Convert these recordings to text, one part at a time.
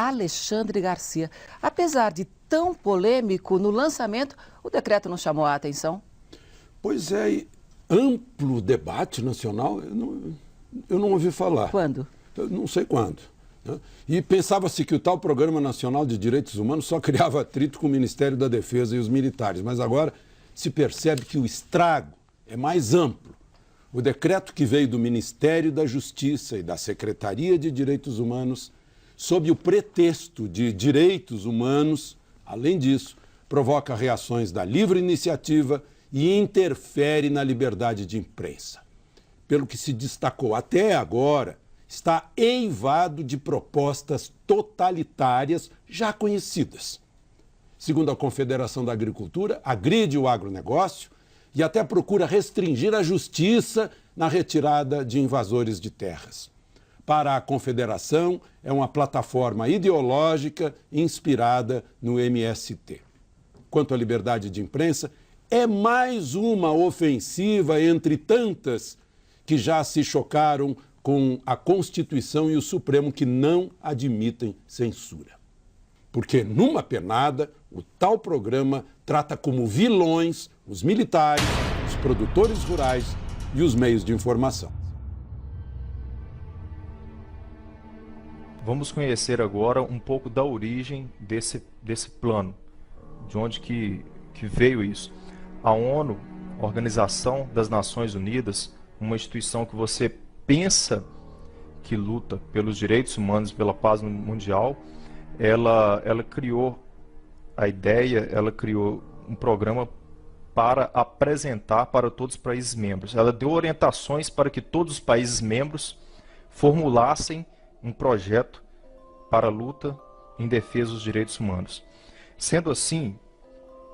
Alexandre Garcia. Apesar de tão polêmico no lançamento, o decreto não chamou a atenção? Pois é, e amplo debate nacional, eu não ouvi falar. Quando? Eu não sei quando. Né? E pensava-se que o tal Programa Nacional de Direitos Humanos só criava atrito com o Ministério da Defesa e os militares, mas agora se percebe que o estrago é mais amplo. O decreto que veio do Ministério da Justiça e da Secretaria de Direitos Humanos, sob o pretexto de direitos humanos, além disso, provoca reações da livre iniciativa e interfere na liberdade de imprensa. Pelo que se destacou até agora, está eivado de propostas totalitárias já conhecidas. Segundo a Confederação da Agricultura, agride o agronegócio e até procura restringir a justiça na retirada de invasores de terras. Para a Confederação, é uma plataforma ideológica inspirada no MST. Quanto à liberdade de imprensa, é mais uma ofensiva entre tantas que já se chocaram com a Constituição e o Supremo, que não admitem censura. Porque, numa penada, o tal programa trata como vilões os militares, os produtores rurais e os meios de informação. Vamos conhecer agora um pouco da origem desse plano, de onde que veio isso. A ONU, Organização das Nações Unidas, uma instituição que você pensa que luta pelos direitos humanos, pela paz mundial, ela criou a ideia, ela criou um programa para apresentar para todos os países membros. Ela deu orientações para que todos os países membros formulassem um projeto para a luta em defesa dos direitos humanos. Sendo assim,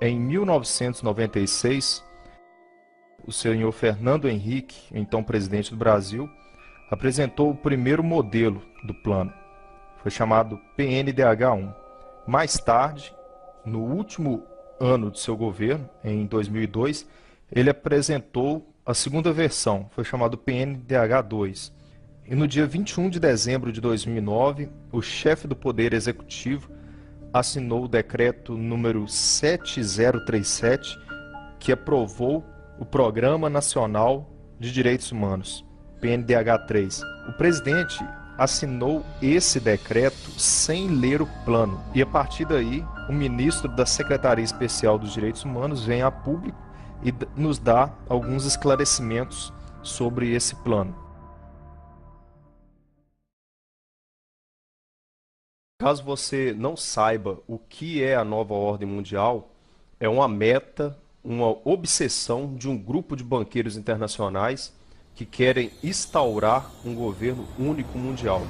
em 1996, o senhor Fernando Henrique, então presidente do Brasil, apresentou o primeiro modelo do plano. Foi chamado PNDH-1. Mais tarde, no último ano de seu governo, em 2002, ele apresentou a segunda versão, foi chamado PNDH-2. E no dia 21 de dezembro de 2009, o chefe do Poder Executivo assinou o decreto número 7037, que aprovou o Programa Nacional de Direitos Humanos, PNDH-3. O presidente assinou esse decreto sem ler o plano. E a partir daí, o ministro da Secretaria Especial dos Direitos Humanos vem a público e nos dá alguns esclarecimentos sobre esse plano. Caso você não saiba o que é a nova ordem mundial, é uma meta, uma obsessão de um grupo de banqueiros internacionais que querem instaurar um governo único mundial.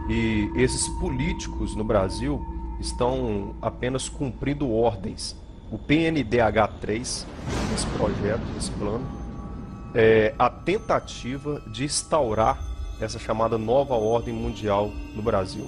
E esses políticos no Brasil estão apenas cumprindo ordens. O PNDH-3, esse projeto, esse plano, é a tentativa de instaurar essa chamada nova ordem mundial no Brasil.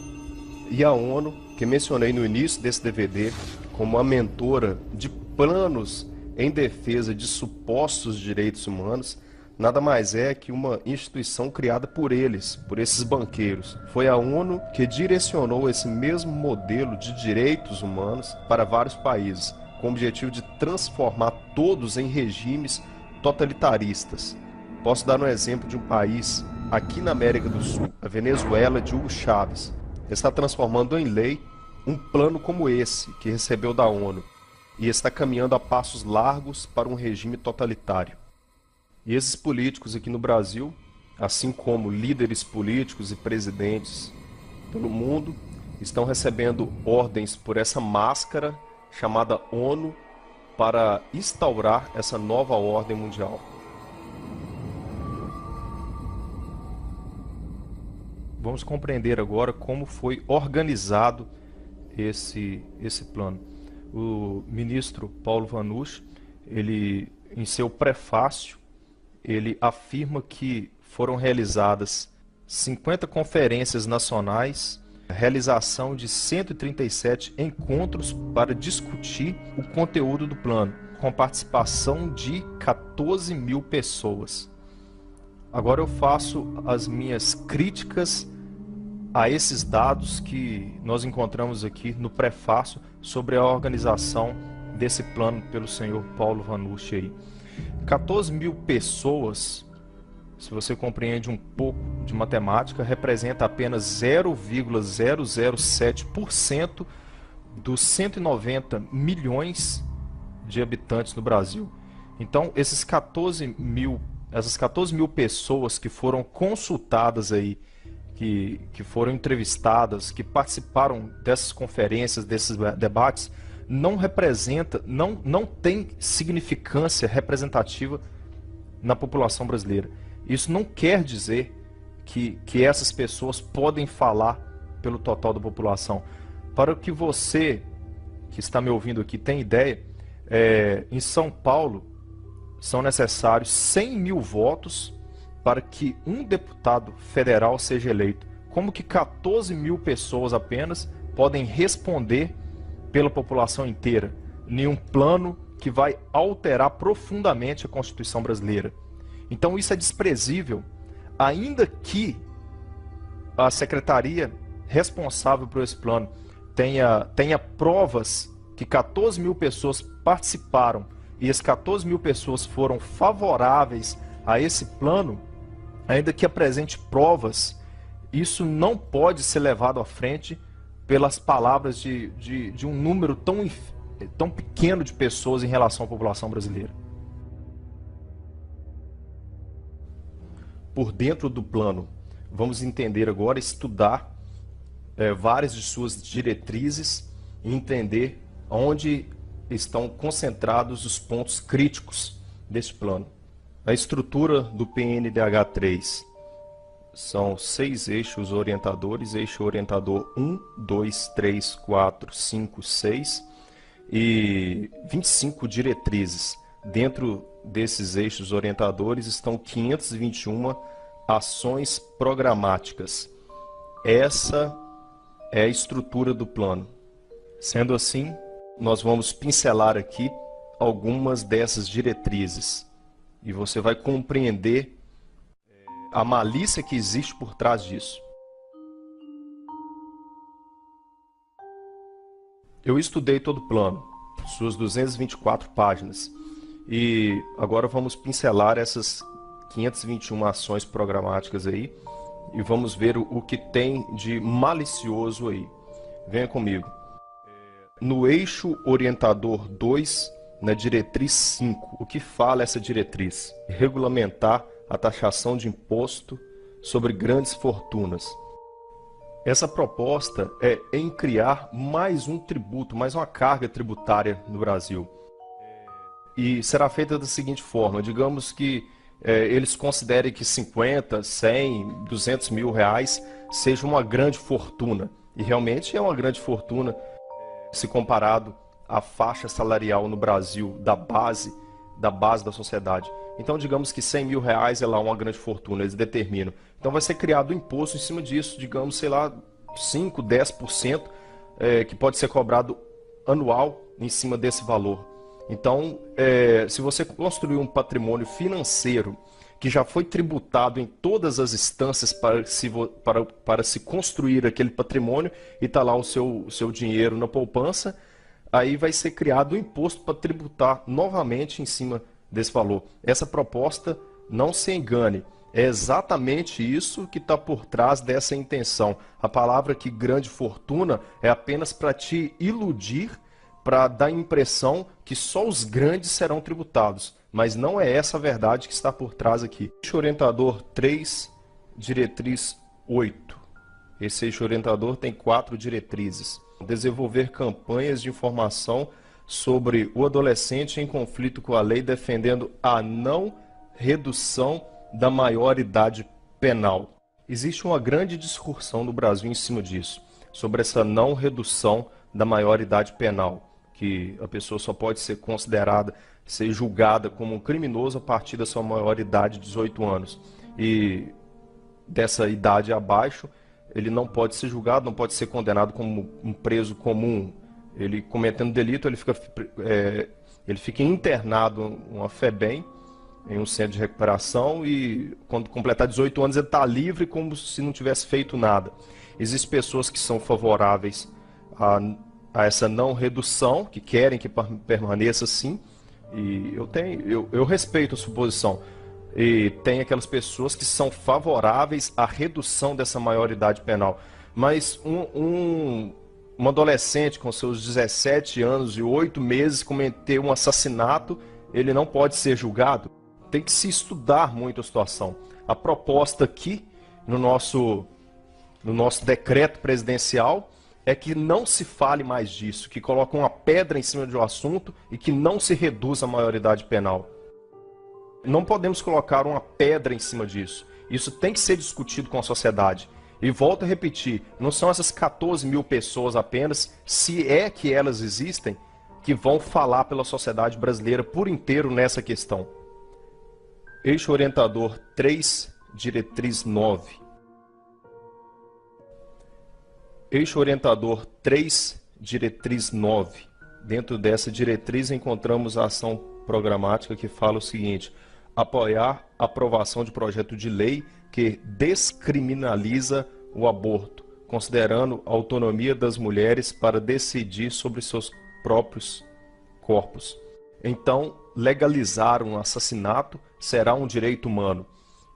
E a ONU, que mencionei no início desse DVD, como a mentora de planos em defesa de supostos direitos humanos, nada mais é que uma instituição criada por eles, por esses banqueiros. Foi a ONU que direcionou esse mesmo modelo de direitos humanos para vários países, com o objetivo de transformar todos em regimes totalitaristas. Posso dar um exemplo de um país aqui na América do Sul, a Venezuela de Hugo Chávez. Está transformando em lei um plano como esse, que recebeu da ONU, e está caminhando a passos largos para um regime totalitário. E esses políticos aqui no Brasil, assim como líderes políticos e presidentes pelo mundo, estão recebendo ordens por essa máscara chamada ONU para instaurar essa nova ordem mundial. Vamos compreender agora como foi organizado esse plano. O ministro Paulo Vanucci, ele, em seu prefácio, ele afirma que foram realizadas 50 conferências nacionais, realização de 137 encontros para discutir o conteúdo do plano, com participação de 14 mil pessoas. Agora eu faço as minhas críticas a esses dados que nós encontramos aqui no prefácio sobre a organização desse plano pelo senhor Paulo Vanucci aí. 14 mil pessoas, se você compreende um pouco de matemática, representa apenas 0,007% dos 190 milhões de habitantes no Brasil. Então, essas 14 mil pessoas que foram consultadas aí, que foram entrevistadas, que participaram dessas conferências, desses debates, não tem significância representativa na população brasileira. Isso não quer dizer que essas pessoas podem falar pelo total da população. Para que você que está me ouvindo aqui tenha ideia, em São Paulo são necessários 100 mil votos para que um deputado federal seja eleito. Como que 14 mil pessoas apenas podem responder pela população inteira em um plano que vai alterar profundamente a Constituição brasileira? Então isso é desprezível, ainda que a secretaria responsável por esse plano tenha provas que 14 mil pessoas participaram e as 14 mil pessoas foram favoráveis a esse plano, ainda que apresente provas, isso não pode ser levado à frente pelas palavras de um número tão pequeno de pessoas em relação à população brasileira. Por dentro do plano, vamos entender agora, estudar várias de suas diretrizes e entender onde estão concentrados os pontos críticos deste plano. A estrutura do PNDH3 são 6 eixos orientadores, eixo orientador 1, 2, 3, 4, 5, 6 e 25 diretrizes. Dentro desses eixos orientadores estão 521 ações programáticas. Essa é a estrutura do plano. Sendo assim, nós vamos pincelar aqui algumas dessas diretrizes e você vai compreender a malícia que existe por trás disso. Eu estudei todo o plano, suas 224 páginas, e agora vamos pincelar essas 521 ações programáticas aí e vamos ver o que tem de malicioso aí. Venha comigo. No eixo orientador 2, na diretriz 5, o que fala essa diretriz? Regulamentar a taxação de imposto sobre grandes fortunas. Essa proposta é em criar mais um tributo, mais uma carga tributária no Brasil. E será feita da seguinte forma: digamos que eles considerem que 50, 100, 200 mil reais seja uma grande fortuna. E realmente é uma grande fortuna se comparado à faixa salarial no Brasil da base da sociedade. Então digamos que 100 mil reais é lá uma grande fortuna, eles determinam. Então vai ser criado um imposto em cima disso, digamos, sei lá, 5, 10%, que pode ser cobrado anual em cima desse valor. Então, se você construir um patrimônio financeiro que já foi tributado em todas as instâncias para se construir aquele patrimônio e está lá o seu dinheiro na poupança, aí vai ser criado um imposto para tributar novamente em cima desse valor. Essa proposta, não se engane, é exatamente isso que está por trás dessa intenção. A palavra que grande fortuna é apenas para te iludir, para dar a impressão que só os grandes serão tributados. Mas não é essa a verdade que está por trás aqui. Eixo orientador 3, diretriz 8. Esse eixo orientador tem 4 diretrizes. Desenvolver campanhas de informação sobre o adolescente em conflito com a lei, defendendo a não redução da maioridade penal. Existe uma grande discussão no Brasil em cima disso, sobre essa não redução da maioridade penal, que a pessoa só pode ser considerada, ser julgada como um criminoso a partir da sua maioridade de 18 anos. E dessa idade abaixo, ele não pode ser julgado, não pode ser condenado como um preso comum. Ele cometendo delito, ele fica internado uma FEBEM, em um centro de recuperação, e quando completar 18 anos ele está livre como se não tivesse feito nada. Existem pessoas que são favoráveis a essa não redução, que querem que permaneça assim, e eu respeito a sua posição. E tem aquelas pessoas que são favoráveis à redução dessa maioridade penal. Mas um adolescente com seus 17 anos e 8 meses cometeu um assassinato, ele não pode ser julgado? Tem que se estudar muito a situação. A proposta aqui, no nosso decreto presidencial, é que não se fale mais disso, que coloque uma pedra em cima do assunto e que não se reduza a maioridade penal. Não podemos colocar uma pedra em cima disso. Isso tem que ser discutido com a sociedade. E volto a repetir, não são essas 14 mil pessoas apenas, se é que elas existem, que vão falar pela sociedade brasileira por inteiro nessa questão. Eixo orientador 3, diretriz 9. Eixo orientador 3, diretriz 9. Dentro dessa diretriz encontramos a ação programática que fala o seguinte: apoiar a aprovação de projeto de lei que descriminaliza o aborto, considerando a autonomia das mulheres para decidir sobre seus próprios corpos. Então, legalizar um assassinato será um direito humano.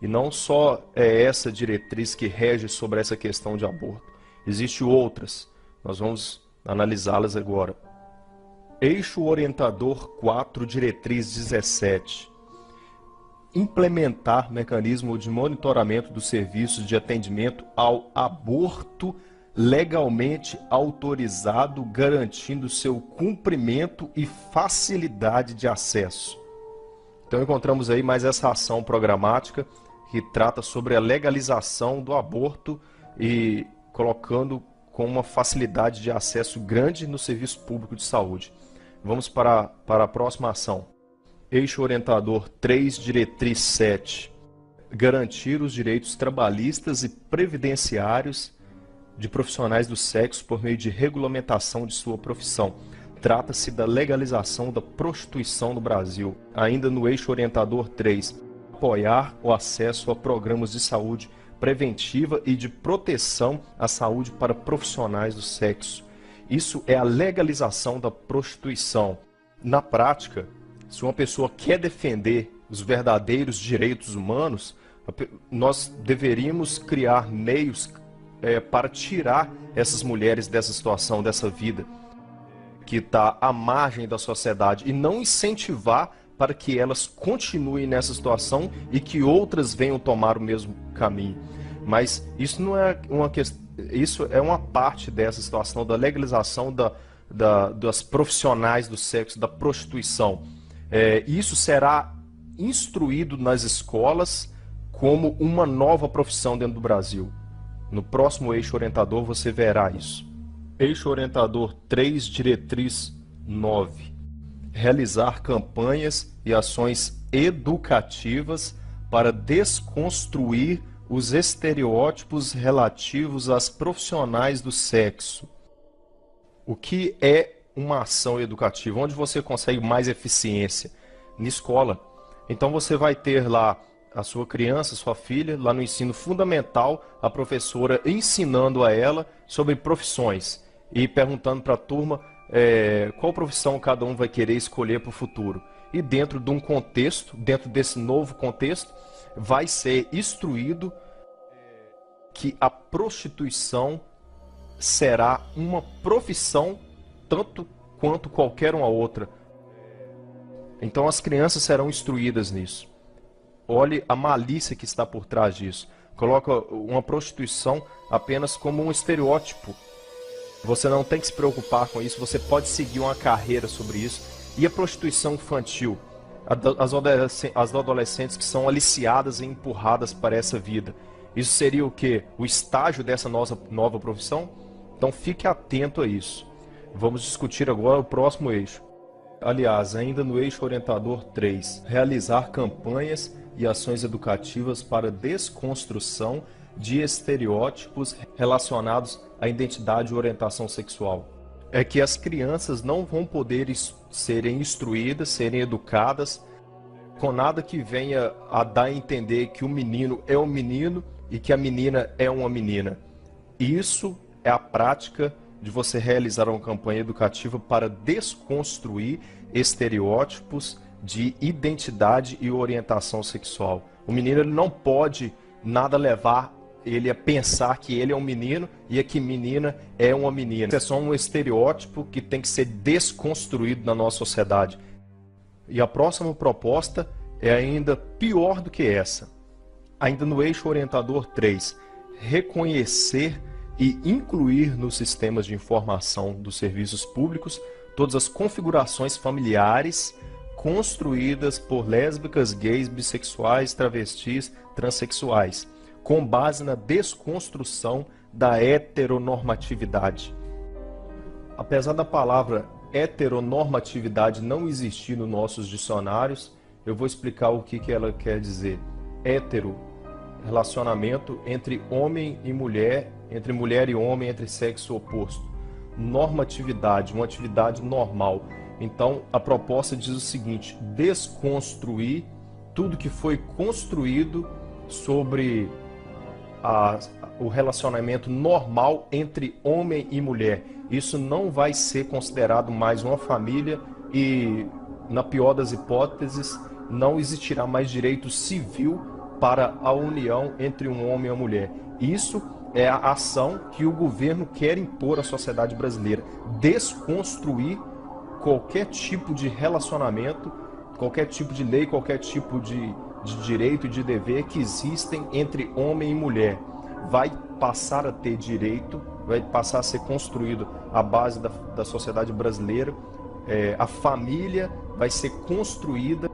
E não só é essa diretriz que rege sobre essa questão de aborto. Existem outras. Nós vamos analisá-las agora. Eixo orientador 4, diretriz 17. Implementar mecanismo de monitoramento dos serviços de atendimento ao aborto legalmente autorizado, garantindo seu cumprimento e facilidade de acesso. Então encontramos aí mais essa ação programática que trata sobre a legalização do aborto e colocando com uma facilidade de acesso grande no serviço público de saúde. Vamos para a próxima ação. Eixo orientador 3, diretriz 7. Garantir os direitos trabalhistas e previdenciários de profissionais do sexo por meio de regulamentação de sua profissão. Trata-se da legalização da prostituição no Brasil. Ainda no eixo orientador 3. Apoiar o acesso a programas de saúde preventiva e de proteção à saúde para profissionais do sexo. Isso é a legalização da prostituição. Na prática, se uma pessoa quer defender os verdadeiros direitos humanos, nós deveríamos criar meios para tirar essas mulheres dessa situação, dessa vida que está à margem da sociedade, e não incentivar para que elas continuem nessa situação e que outras venham tomar o mesmo caminho. Mas isso não é uma questão, isso é uma parte dessa situação da legalização das profissionais do sexo, da prostituição. Isso será instruído nas escolas como uma nova profissão dentro do Brasil. No próximo eixo orientador você verá isso. Eixo orientador 3, diretriz 9. Realizar campanhas e ações educativas para desconstruir os estereótipos relativos às profissionais do sexo. O que é uma ação educativa? Onde você consegue mais eficiência? Na escola. Então você vai ter lá a sua criança, sua filha, lá no ensino fundamental, a professora ensinando a ela sobre profissões e perguntando para a turma qual profissão cada um vai querer escolher para o futuro. E dentro de um contexto, dentro desse novo contexto, vai ser instruído que a prostituição será uma profissão tanto quanto qualquer uma outra. Então as crianças serão instruídas nisso. Olhe a malícia que está por trás disso. Coloca uma prostituição apenas como um estereótipo. Você não tem que se preocupar com isso, você pode seguir uma carreira sobre isso. E a prostituição infantil? As adolescentes que são aliciadas e empurradas para essa vida. Isso seria o quê? O estágio dessa nova profissão? Então fique atento a isso. Vamos discutir agora o próximo eixo. Aliás, ainda no eixo orientador 3, realizar campanhas e ações educativas para desconstrução de estereótipos relacionados à identidade e orientação sexual. É que as crianças não vão poder serem instruídas, serem educadas, com nada que venha a dar a entender que o menino é um menino e que a menina é uma menina. Isso é a prática de você realizar uma campanha educativa para desconstruir estereótipos de identidade e orientação sexual. O menino ele não pode nada levar ele a pensar que ele é um menino e que menina é uma menina. Isso é só um estereótipo que tem que ser desconstruído na nossa sociedade. E a próxima proposta é ainda pior do que essa. Ainda no eixo orientador 3, reconhecer e incluir nos sistemas de informação dos serviços públicos todas as configurações familiares construídas por lésbicas, gays, bissexuais, travestis, transexuais, com base na desconstrução da heteronormatividade. Apesar da palavra heteronormatividade não existir nos nossos dicionários, eu vou explicar o que ela quer dizer. Hétero, relacionamento entre homem e mulher, entre mulher e homem, entre sexo oposto. Normatividade, uma atividade normal. Então, a proposta diz o seguinte: desconstruir tudo que foi construído sobre o relacionamento normal entre homem e mulher. Isso não vai ser considerado mais uma família e, na pior das hipóteses, não existirá mais direito civil para a união entre um homem e uma mulher. Isso é a ação que o governo quer impor à sociedade brasileira. Desconstruir qualquer tipo de relacionamento, qualquer tipo de lei, qualquer tipo de direito e de dever que existem entre homem e mulher. Vai passar a ter direito, vai passar a ser construído a base da sociedade brasileira. A família vai ser construída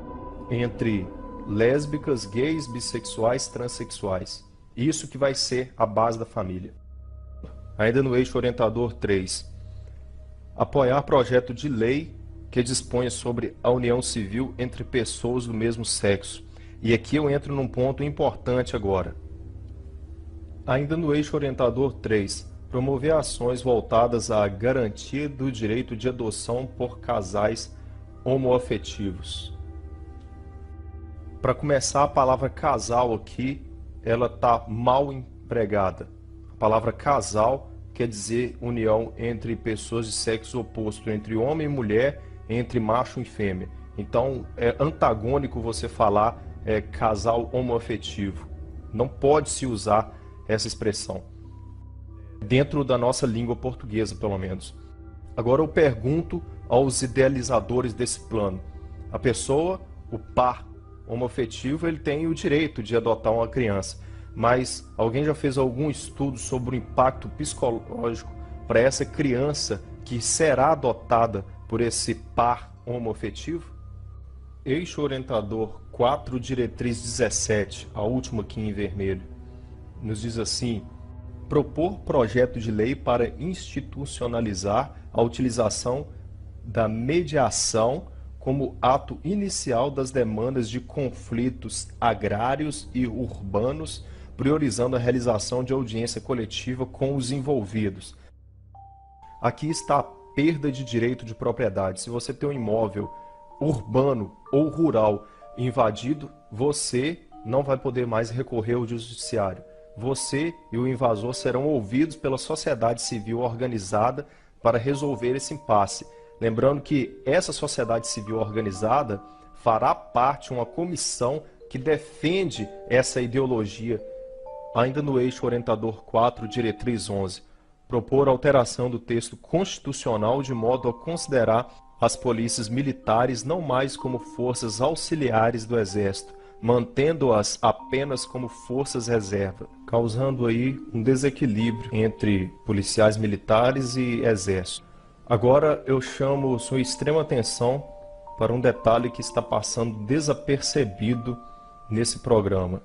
entre lésbicas, gays, bissexuais, transexuais. Isso que vai ser a base da família. Ainda no eixo orientador 3, apoiar projeto de lei que disponha sobre a união civil entre pessoas do mesmo sexo. E aqui eu entro num ponto importante agora. Ainda no eixo orientador 3, promover ações voltadas à garantia do direito de adoção por casais homoafetivos. Para começar, a palavra casal aqui, ela está mal empregada. A palavra casal quer dizer união entre pessoas de sexo oposto, entre homem e mulher, entre macho e fêmea. Então, é antagônico você falar casal homoafetivo. Não pode se usar essa expressão, dentro da nossa língua portuguesa, pelo menos. Agora eu pergunto aos idealizadores desse plano. A pessoa, o par homoafetivo, ele tem o direito de adotar uma criança, mas alguém já fez algum estudo sobre o impacto psicológico para essa criança que será adotada por esse par homoafetivo? Eixo orientador 4, diretriz 17, a última aqui em vermelho, nos diz assim: propor projeto de lei para institucionalizar a utilização da mediação como ato inicial das demandas de conflitos agrários e urbanos, priorizando a realização de audiência coletiva com os envolvidos. Aqui está a perda de direito de propriedade. Se você tem um imóvel urbano ou rural invadido, você não vai poder mais recorrer ao judiciário. Você e o invasor serão ouvidos pela sociedade civil organizada para resolver esse impasse. Lembrando que essa sociedade civil organizada fará parte de uma comissão que defende essa ideologia. Ainda no eixo orientador 4, diretriz 11, propor alteração do texto constitucional de modo a considerar as polícias militares não mais como forças auxiliares do Exército, mantendo-as apenas como forças reserva, causando aí um desequilíbrio entre policiais militares e Exército. Agora eu chamo sua extrema atenção para um detalhe que está passando desapercebido nesse programa.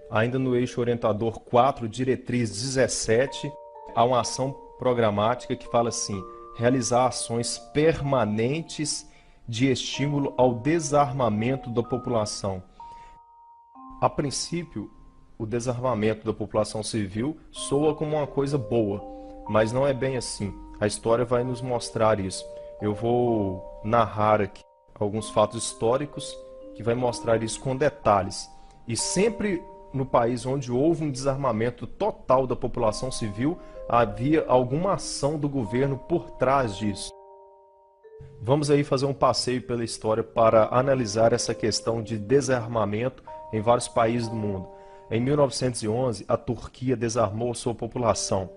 Ainda no eixo orientador 4, diretriz 17, há uma ação programática que fala assim: realizar ações permanentes de estímulo ao desarmamento da população. A princípio, o desarmamento da população civil soa como uma coisa boa, mas não é bem assim. A história vai nos mostrar isso. Eu vou narrar aqui alguns fatos históricos que vai mostrar isso com detalhes. E sempre no país onde houve um desarmamento total da população civil, havia alguma ação do governo por trás disso. Vamos aí fazer um passeio pela história para analisar essa questão de desarmamento em vários países do mundo. Em 1911, a Turquia desarmou sua população.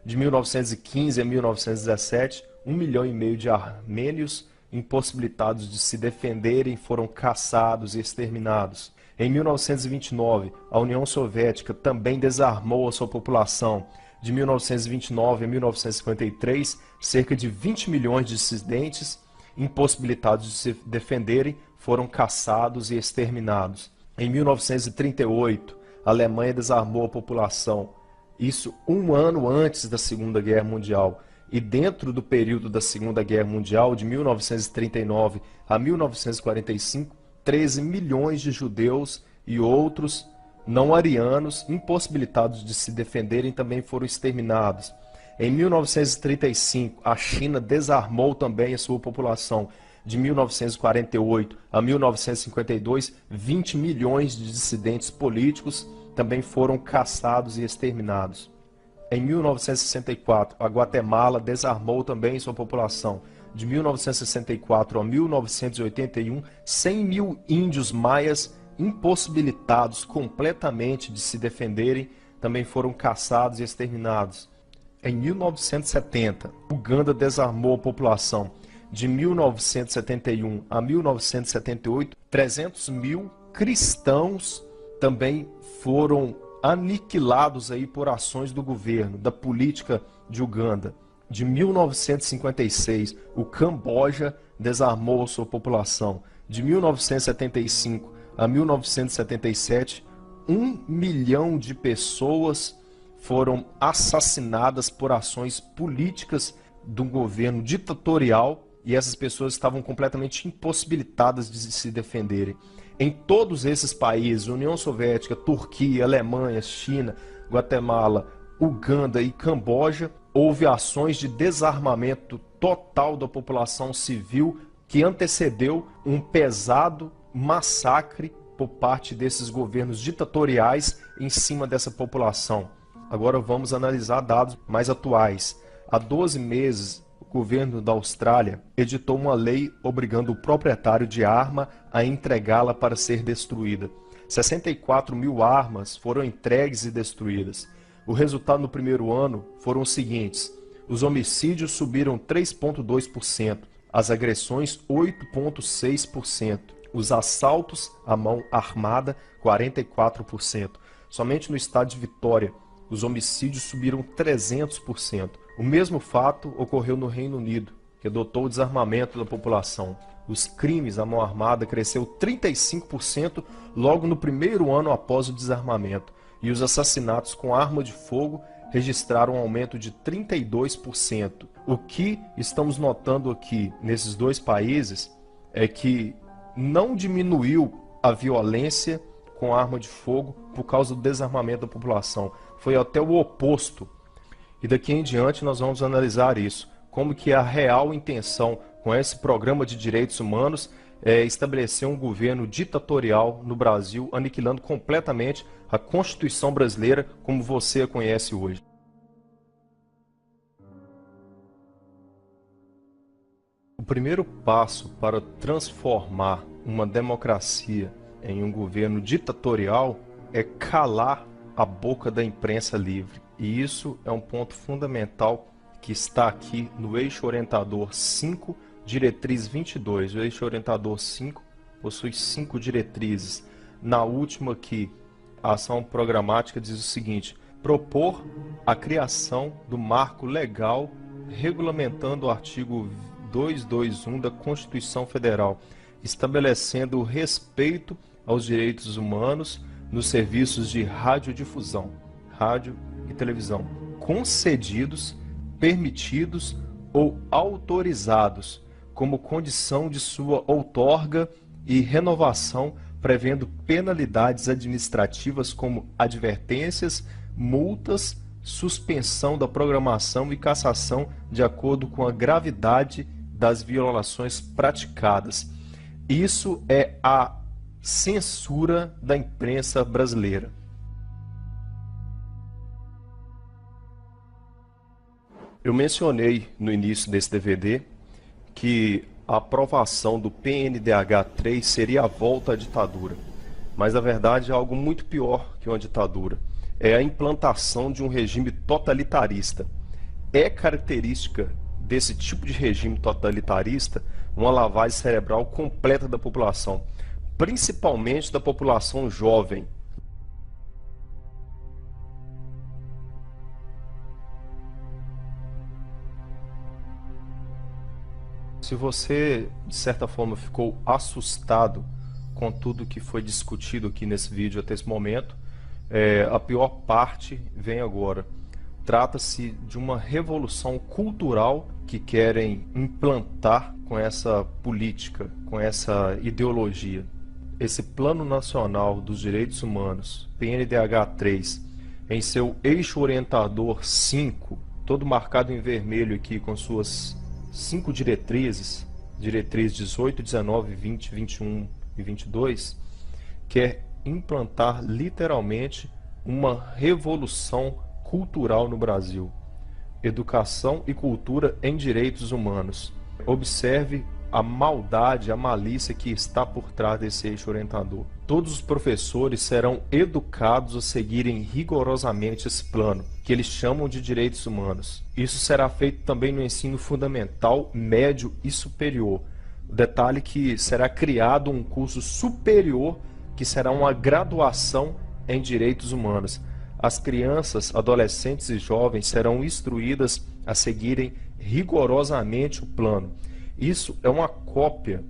De 1915 a 1917, 1,5 milhão de armênios impossibilitados de se defenderem foram caçados e exterminados. Em 1929, a União Soviética também desarmou a sua população. De 1929 a 1953, cerca de 20 milhões de dissidentes impossibilitados de se defenderem foram caçados e exterminados. Em 1938, a Alemanha desarmou a população. Isso um ano antes da Segunda Guerra Mundial. E dentro do período da Segunda Guerra Mundial, de 1939 a 1945, 13 milhões de judeus e outros não-arianos impossibilitados de se defenderem também foram exterminados. Em 1935, a China desarmou também a sua população. De 1948 a 1952, 20 milhões de dissidentes políticos também foram caçados e exterminados. Em 1964, a Guatemala desarmou também sua população. De 1964 a 1981, 100 mil índios maias impossibilitados completamente de se defenderem também foram caçados e exterminados. Em 1970, Uganda desarmou a população. De 1971 a 1978, 300 mil cristãos também foram aniquilados aí por ações do governo, da política de Uganda. De 1956, o Camboja desarmou sua população. De 1975 a 1977, 1 milhão de pessoas foram assassinadas por ações políticas do governo ditatorial e essas pessoas estavam completamente impossibilitadas de se defenderem. Em todos esses países, União Soviética, Turquia, Alemanha, China, Guatemala, Uganda e Camboja, houve ações de desarmamento total da população civil que antecedeu um pesado massacre por parte desses governos ditatoriais em cima dessa população. Agora vamos analisar dados mais atuais. Há 12 meses, o governo da Austrália editou uma lei obrigando o proprietário de arma a entregá-la para ser destruída. 64 mil armas foram entregues e destruídas. O resultado no primeiro ano foram os seguintes: os homicídios subiram 3,2%, as agressões 8,6%, os assaltos à mão armada 44%. Somente no estado de Vitória, os homicídios subiram 300%. O mesmo fato ocorreu no Reino Unido, que adotou o desarmamento da população. Os crimes à mão armada cresceu 35% logo no primeiro ano após o desarmamento. E os assassinatos com arma de fogo registraram um aumento de 32%. O que estamos notando aqui nesses dois países é que não diminuiu a violência com arma de fogo por causa do desarmamento da população. Foi até o oposto. E daqui em diante nós vamos analisar isso. Como que a real intenção com esse programa de direitos humanos é estabelecer um governo ditatorial no Brasil, aniquilando completamente a Constituição brasileira como você a conhece hoje. O primeiro passo para transformar uma democracia em um governo ditatorial é calar a boca da imprensa livre. E isso é um ponto fundamental que está aqui no Eixo Orientador 5, Diretriz 22. O Eixo Orientador 5 possui 5 diretrizes. Na última aqui, a ação programática diz o seguinte: propor a criação do marco legal regulamentando o artigo 221 da Constituição Federal, estabelecendo o respeito aos direitos humanos nos serviços de radiodifusão, rádio e televisão, concedidos, permitidos ou autorizados, como condição de sua outorga e renovação, prevendo penalidades administrativas como advertências, multas, suspensão da programação e cassação de acordo com a gravidade das violações praticadas. Isso é a censura da imprensa brasileira. Eu mencionei no início desse DVD que a aprovação do PNDH3 seria a volta à ditadura. Mas, na verdade, é algo muito pior que uma ditadura. É a implantação de um regime totalitarista. É característica desse tipo de regime totalitarista uma lavagem cerebral completa da população, principalmente da população jovem. Se você, de certa forma, ficou assustado com tudo que foi discutido aqui nesse vídeo até esse momento, a pior parte vem agora. Trata-se de uma revolução cultural que querem implantar com essa política, com essa ideologia. Esse Plano Nacional dos Direitos Humanos, PNDH3, em seu eixo orientador 5, todo marcado em vermelho aqui com suas 5 diretrizes, diretriz 18, 19, 20, 21 e 22, quer implantar literalmente uma revolução cultural no Brasil. Educação e cultura em direitos humanos. Observe a maldade, a malícia que está por trás desse eixo orientador. Todos os professores serão educados a seguirem rigorosamente esse plano, que eles chamam de direitos humanos. Isso será feito também no ensino fundamental, médio e superior. O detalhe que será criado um curso superior, que será uma graduação em direitos humanos. As crianças, adolescentes e jovens serão instruídas a seguirem rigorosamente o plano. Isso é uma cópia,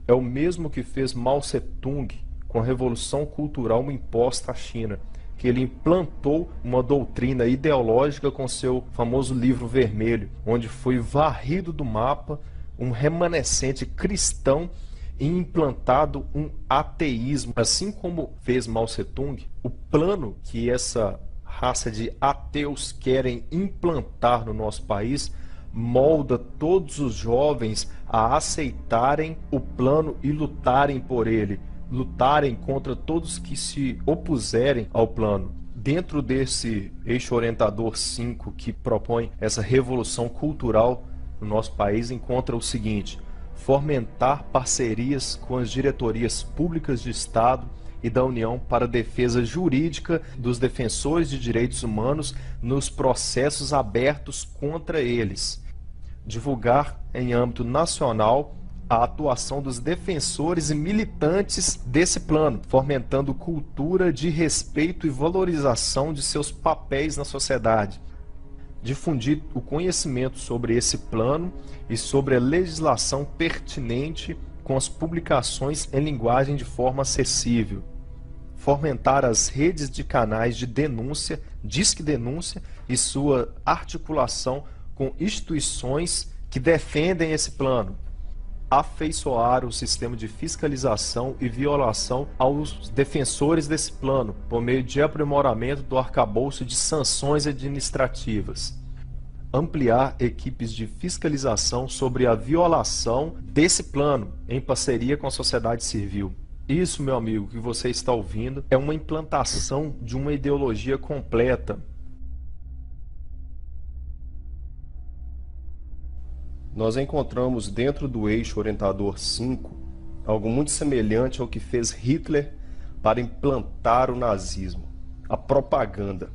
é o mesmo que fez Mao Tse-tung com a Revolução Cultural imposta à China, que ele implantou uma doutrina ideológica com seu famoso livro vermelho, onde foi varrido do mapa um remanescente cristão e implantado um ateísmo. Assim como fez Mao Tse-tung, o plano que essa raça de ateus querem implantar no nosso país molda todos os jovens a aceitarem o plano e lutarem por ele, lutarem contra todos que se opuserem ao plano. Dentro desse eixo orientador 5 que propõe essa revolução cultural no nosso país, encontra o seguinte: fomentar parcerias com as diretorias públicas de Estado e da União para a defesa jurídica dos defensores de direitos humanos nos processos abertos contra eles. Divulgar em âmbito nacional a atuação dos defensores e militantes desse plano, fomentando cultura de respeito e valorização de seus papéis na sociedade. Difundir o conhecimento sobre esse plano e sobre a legislação pertinente com as publicações em linguagem de forma acessível. Fomentar as redes de canais de denúncia, Disque Denúncia e sua articulação com instituições que defendem esse plano. Afeiçoar o sistema de fiscalização e violação aos defensores desse plano, por meio de aprimoramento do arcabouço de sanções administrativas. Ampliar equipes de fiscalização sobre a violação desse plano, em parceria com a sociedade civil. Isso, meu amigo, que você está ouvindo, é uma implantação de uma ideologia completa. Nós encontramos dentro do eixo orientador 5 algo muito semelhante ao que fez Hitler para implantar o nazismo, a propaganda.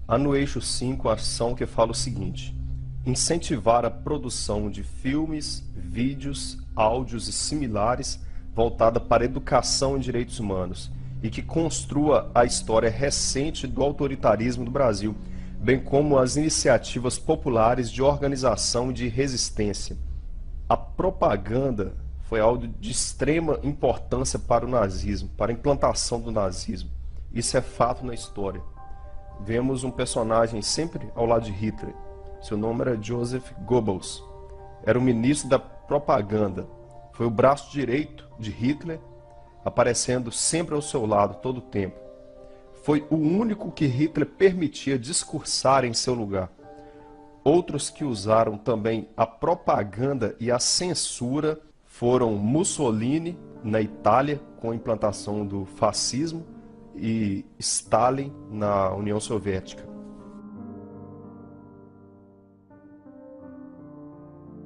Há no eixo 5 a ação que fala o seguinte: incentivar a produção de filmes, vídeos, áudios e similares voltada para a educação em direitos humanos e que construa a história recente do autoritarismo do Brasil, bem como as iniciativas populares de organização e de resistência. A propaganda foi algo de extrema importância para o nazismo, para a implantação do nazismo. Isso é fato na história. Vemos um personagem sempre ao lado de Hitler. Seu nome era Joseph Goebbels. Era o ministro da propaganda. Foi o braço direito de Hitler, aparecendo sempre ao seu lado todo o tempo. Foi o único que Hitler permitia discursar em seu lugar. Outros que usaram também a propaganda e a censura foram Mussolini, na Itália, com a implantação do fascismo, e Stalin, na União Soviética.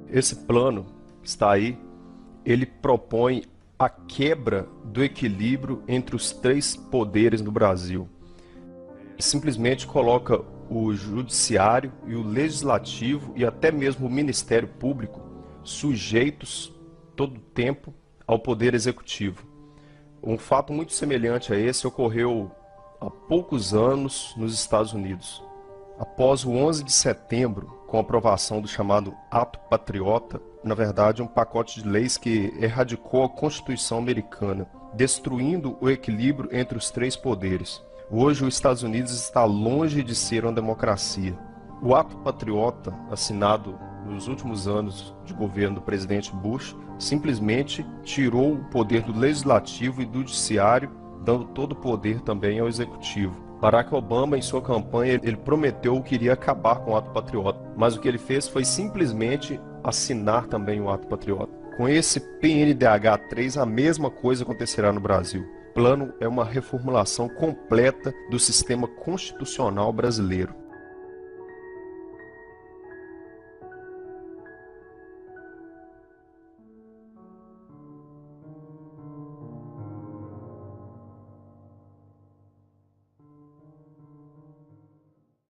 Esse plano que está aí, ele propõe a quebra do equilíbrio entre os três poderes no Brasil. Ele simplesmente coloca o judiciário e o legislativo e até mesmo o Ministério Público sujeitos todo o tempo ao poder executivo. Um fato muito semelhante a esse ocorreu há poucos anos nos Estados Unidos. Após o 11 de setembro, com a aprovação do chamado Ato Patriota, na verdade um pacote de leis que erradicou a Constituição americana, destruindo o equilíbrio entre os três poderes. Hoje os Estados Unidos está longe de ser uma democracia. O Ato Patriota, assinado nos últimos anos de governo do presidente Bush, simplesmente tirou o poder do legislativo e do judiciário, dando todo o poder também ao executivo. Barack Obama, em sua campanha, ele prometeu que iria acabar com o Ato Patriota, mas o que ele fez foi simplesmente assinar também o Ato Patriota. Com esse PNDH 3, a mesma coisa acontecerá no Brasil. O plano é uma reformulação completa do sistema constitucional brasileiro.